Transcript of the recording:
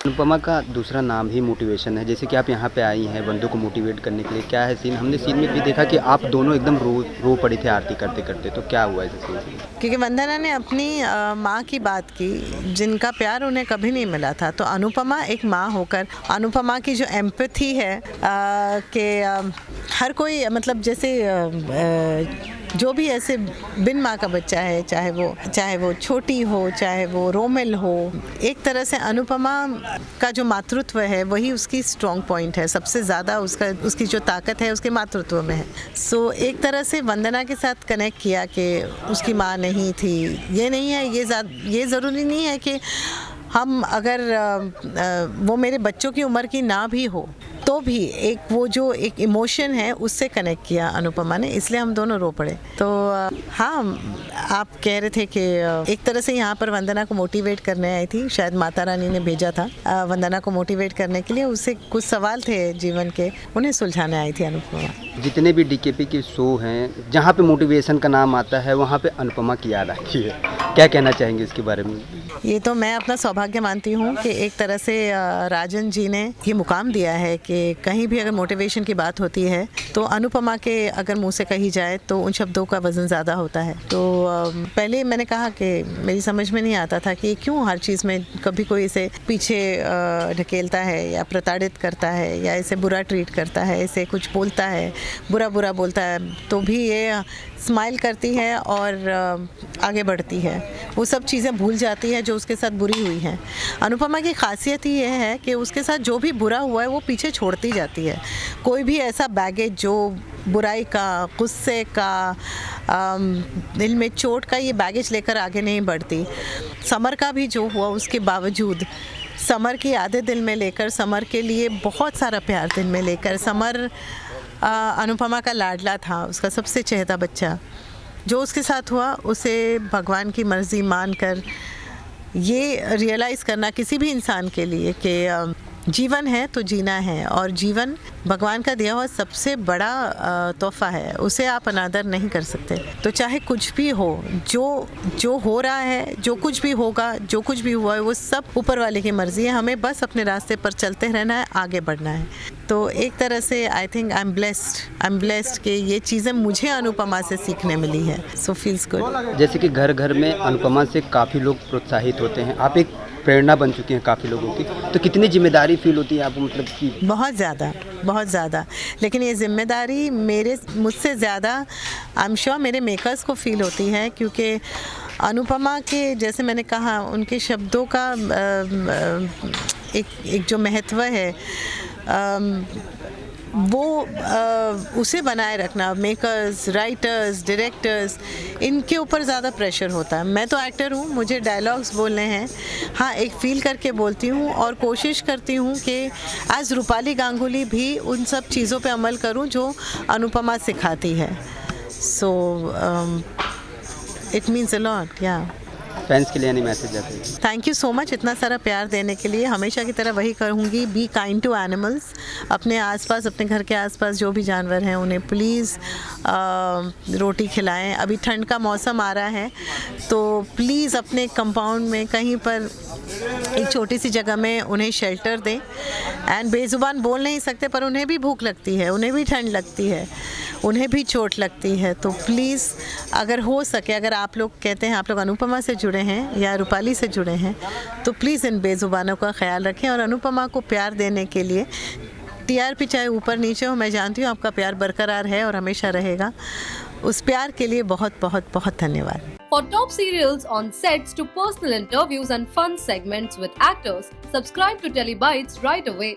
अनुपमा का दूसरा नाम ही मोटिवेशन है। जैसे कि आप यहाँ पे आई हैं बंदों को मोटिवेट करने के लिए, क्या है सीन? हमने सीन में भी देखा कि आप दोनों एकदम रो पड़े थे आरती करते करते, तो क्या हुआ ऐसे सीन? क्योंकि वंदना ने अपनी माँ की बात की, जिनका प्यार उन्हें कभी नहीं मिला था। तो अनुपमा एक माँ होकर, अनुपमा की जो एम्पैथी है कि हर कोई, मतलब जैसे जो भी ऐसे बिन माँ का बच्चा है, चाहे वो छोटी हो, चाहे वो रोमिल हो, एक तरह से अनुपमा का जो मातृत्व है वही उसकी स्ट्रॉन्ग पॉइंट है। सबसे ज़्यादा उसकी जो ताकत है उसके मातृत्व में है। सो एक तरह से वंदना के साथ कनेक्ट किया कि उसकी माँ नहीं थी, ये नहीं है, ये ज़रूरी नहीं है कि हम अगर वो मेरे बच्चों की उम्र की ना भी हो तो भी एक वो जो एक इमोशन है उससे कनेक्ट किया अनुपमा ने, इसलिए हम दोनों रो पड़े। तो हाँ, आप कह रहे थे कि एक तरह से यहाँ पर वंदना को मोटिवेट करने आई थी, शायद माता रानी ने भेजा था वंदना को मोटिवेट करने के लिए। उससे कुछ सवाल थे जीवन के, उन्हें सुलझाने आई थी अनुपमा। जितने भी डीकेपी के शो हैं जहाँ पे मोटिवेशन का नाम आता है वहाँ पे अनुपमा की याद आती है, क्या कहना चाहेंगे इसके बारे में? ये तो मैं अपना सौभाग्य मानती हूँ कि एक तरह से राजन जी ने ये मुकाम दिया है कि कहीं भी अगर मोटिवेशन की बात होती है तो अनुपमा के अगर मुंह से कही जाए तो उन शब्दों का वज़न ज़्यादा होता है। तो पहले मैंने कहा कि मेरी समझ में नहीं आता था कि क्यों हर चीज़ में कभी कोई इसे पीछे ढकेलता है या प्रताड़ित करता है या इसे बुरा ट्रीट करता है, इसे कुछ बोलता है, बुरा बोलता है, तो भी ये स्माइल करती है और आगे बढ़ती है। वो सब चीज़ें भूल जाती है जो उसके साथ बुरी हुई हैं। अनुपमा की खासियत ही यह है कि उसके साथ जो भी बुरा हुआ है वो पीछे छोड़ती जाती है। कोई भी ऐसा बैगेज जो बुराई का, गुस्से का, दिल में चोट का, ये बैगेज लेकर आगे नहीं बढ़ती। समर का भी जो हुआ उसके बावजूद समर की यादें दिल में लेकर, समर के लिए बहुत सारा प्यार दिल में लेकर, समर अनुपमा का लाडला था, उसका सबसे चहेता बच्चा। जो उसके साथ हुआ उसे भगवान की मर्ज़ी मानकर ये रियलाइज़ करना किसी भी इंसान के लिए कि जीवन है तो जीना है, और जीवन भगवान का दिया हुआ सबसे बड़ा तोहफ़ा है, उसे आप अनादर नहीं कर सकते। तो चाहे कुछ भी हो, जो हो रहा है, जो कुछ भी होगा, जो कुछ भी हुआ है, वो सब ऊपर वाले की मर्ज़ी है। हमें बस अपने रास्ते पर चलते रहना है, आगे बढ़ना है। तो एक तरह से I think I am blessed कि ये चीज़ें मुझे अनुपमा से सीखने मिली है। सो फील्स गुड। जैसे कि घर घर में अनुपमा से काफ़ी लोग प्रोत्साहित होते हैं, आप एक प्रेरणा बन चुकी हैं काफ़ी लोगों की, तो कितनी जिम्मेदारी फील होती है आपको? मतलब कि बहुत ज़्यादा, लेकिन ये जिम्मेदारी मुझसे ज़्यादा आई एम श्योर मेरे मेकर्स को फील होती है, क्योंकि अनुपमा के, जैसे मैंने कहा, उनके शब्दों का एक जो महत्व है वो उसे बनाए रखना, मेकर्स, राइटर्स, डायरेक्टर्स, इनके ऊपर ज़्यादा प्रेशर होता है। मैं तो एक्टर हूँ, मुझे डायलॉग्स बोलने हैं, हाँ, एक फ़ील करके बोलती हूँ और कोशिश करती हूँ कि एज रूपाली गांगुली भी उन सब चीज़ों पे अमल करूँ जो अनुपमा सिखाती है। So it means a lot. या फैंस के लिए यानी मैसेज जाते हैं? थैंक यू सो मच इतना सारा प्यार देने के लिए। हमेशा की तरह वही कहूँगी, बी काइंड टू एनिमल्स। अपने आसपास, अपने घर के आसपास जो भी जानवर हैं उन्हें प्लीज़ रोटी खिलाएं। अभी ठंड का मौसम आ रहा है तो प्लीज़ अपने कंपाउंड में कहीं पर एक छोटी सी जगह में उन्हें शेल्टर दें। एंड बेज़ुबान बोल नहीं सकते पर उन्हें भी भूख लगती है, उन्हें भी ठंड लगती है, उन्हें भी चोट लगती है। तो प्लीज़ अगर हो सके, अगर आप लोग कहते हैं आप लोग अनुपमा से जुड़े हैं या रूपाली से जुड़े हैं, तो प्लीज़ इन बेज़ुबानों का ख्याल रखें। और अनुपमा को प्यार देने के लिए टीआरपी चाहे ऊपर नीचे हो, मैं जानती हूँ आपका प्यार बरकरार है और हमेशा रहेगा। उस प्यार के लिए बहुत बहुत बहुत धन्यवाद। For top serials on sets to personal interviews and fun segments with actors, subscribe to Telebytes right away.